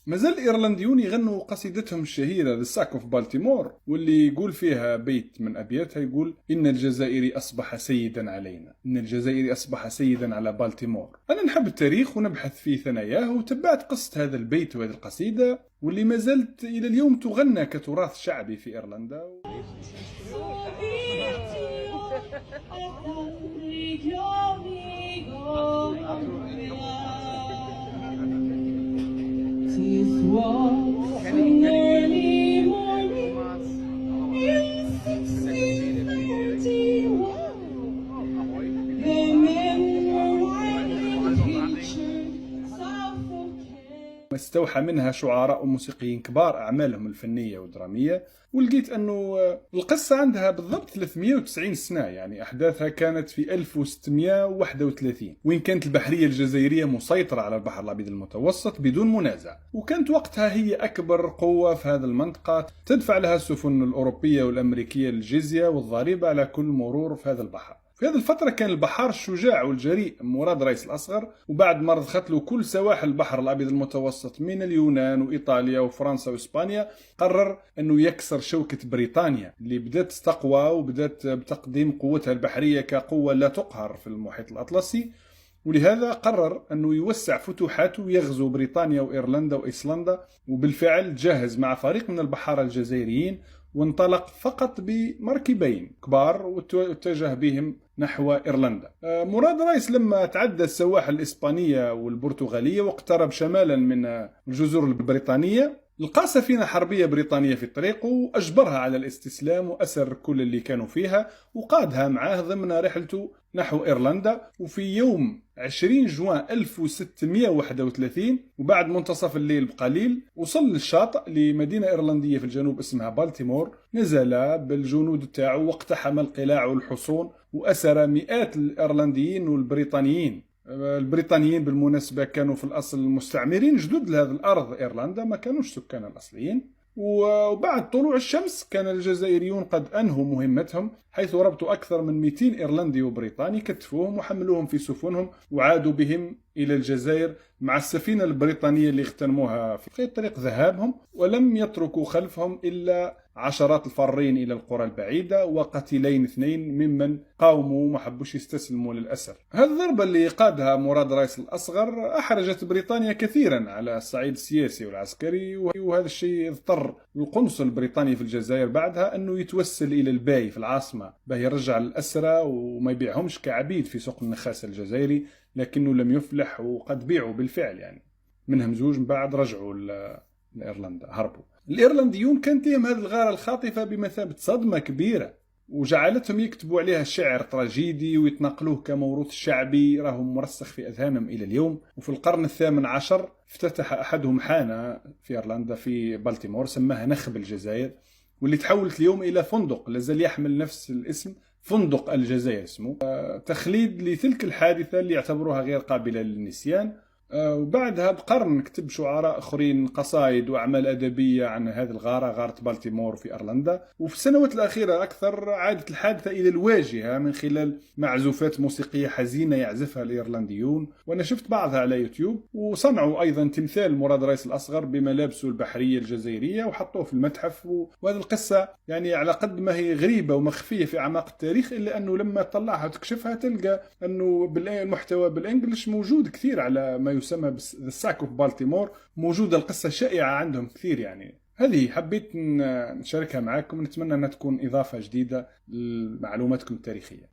مازال الإيرلنديون يغنوا قصيدتهم الشهيرة The Sack of Baltimore، واللي يقول فيها بيت من أبياتها يقول: إن الجزائري أصبح سيدا علينا، إن الجزائري أصبح سيدا على بالتيمور. أنا نحب التاريخ ونبحث في ثناياه، وتبعت قصة هذا البيت وهذه القصيدة، واللي ما زالت إلى اليوم تغنى كتراث شعبي في إيرلندا. استوحى منها شعراء وموسيقيين كبار أعمالهم الفنية والدرامية. ولقيت أنه القصة عندها بالضبط 390 سنة، يعني أحداثها كانت في 1631، وين كانت البحرية الجزائرية مسيطرة على البحر الأبيض المتوسط بدون منازع، وكانت وقتها هي أكبر قوة في هذه المنطقة، تدفع لها السفن الأوروبية والأمريكية الجزية والضريبة على كل مرور في هذا البحر. في هذه الفترة كان البحار الشجاع والجريء مراد رئيس الأصغر، وبعد ما رضخت له كل سواحل البحر الأبيض المتوسط من اليونان وإيطاليا وفرنسا وإسبانيا، قرر أنه يكسر شوكة بريطانيا اللي بدأت تقوى وبدأت بتقديم قوتها البحرية كقوة لا تقهر في المحيط الأطلسي. ولهذا قرر أنه يوسع فتوحاته ويغزو بريطانيا وإيرلندا وإيسلندا، وبالفعل جهز مع فريق من البحارة الجزائريين، وانطلق فقط بمركبين كبار واتجه بهم نحو إيرلندا. مراد رايس لما تعدى السواحل الإسبانية والبرتغالية واقترب شمالا من الجزر البريطانية، لقى سفينة حربية بريطانية في الطريق وأجبرها على الاستسلام وأسر كل اللي كانوا فيها وقادها معه ضمن رحلته نحو إيرلندا. وفي يوم 20 جوان 1631 وبعد منتصف الليل بقليل وصل للشاطئ لمدينة إيرلندية في الجنوب اسمها بالتيمور. نزل بالجنود تاعو واقتحم القلاع والحصون وأسر مئات الإيرلنديين والبريطانيين. البريطانيين بالمناسبة كانوا في الأصل مستعمرين جدد لهذه الأرض إيرلندا، ما كانوش سكان الأصليين. وبعد طلوع الشمس كان الجزائريون قد أنهوا مهمتهم، حيث ربطوا أكثر من 200 إيرلندي وبريطاني، كتفوهم وحملوهم في سفنهم وعادوا بهم إلى الجزائر مع السفينة البريطانية اللي اغتنموها في طريق ذهابهم، ولم يتركوا خلفهم إلا عشرات الفارين إلى القرى البعيدة وقتيلين 2 ممن قاوموا وما حبوش يستسلموا للأسر. هذه الضربة اللي قادها مراد رايس الأصغر أحرجت بريطانيا كثيرا على الصعيد السياسي والعسكري، وهذا الشيء اضطر القنصل البريطاني في الجزائر بعدها أنه يتوسل إلى الباي في العاصمة باه يرجع الأسرى وما يبيعهمش كعبيد في سوق النخاسة الجزائري، لكنه لم يفلح وقد بيعوا بالفعل، يعني منهم زوج من بعد رجعوا لإيرلندا، هربوا. الإيرلنديون كانت لهم هذه الغارة الخاطفة بمثابة صدمة كبيرة، وجعلتهم يكتبوا عليها شعر تراجيدي ويتنقلوه كموروث شعبي راهم مرسخ في أذهانهم إلى اليوم. وفي القرن الثامن عشر افتتح أحدهم حانة في إيرلندا في بالتيمور سماها نخب الجزائر، واللي تحولت اليوم إلى فندق لازال يحمل نفس الاسم، فندق الجزائر اسمه، تخليد لتلك الحادثة اللي يعتبروها غير قابلة للنسيان. وبعدها بقرن كتب شعراء آخرين قصائد وأعمال أدبية عن هذه الغارة، غارة بالتيمور في إيرلندا. وفي السنوات الأخيرة أكثر عادت الحادثة إلى الواجهة من خلال معزوفات موسيقية حزينة يعزفها الإيرلنديون، وأنا شفت بعضها على يوتيوب. وصنعوا أيضا تمثال مراد رايس الأصغر بملابسه البحرية الجزائرية وحطوه في المتحف. وهذه القصة يعني على قد ما هي غريبة ومخفية في أعماق التاريخ، إلا أنه لما تطلعها وتكشفها تلقى أنه المحتوى بالإنجليش موجود كثير على ما يسمى The Sack of Baltimore، موجودة القصة شائعة عندهم كثير. يعني هذه حبيت نشاركها معكم، نتمنى أنها تكون إضافة جديدة لمعلوماتكم التاريخية.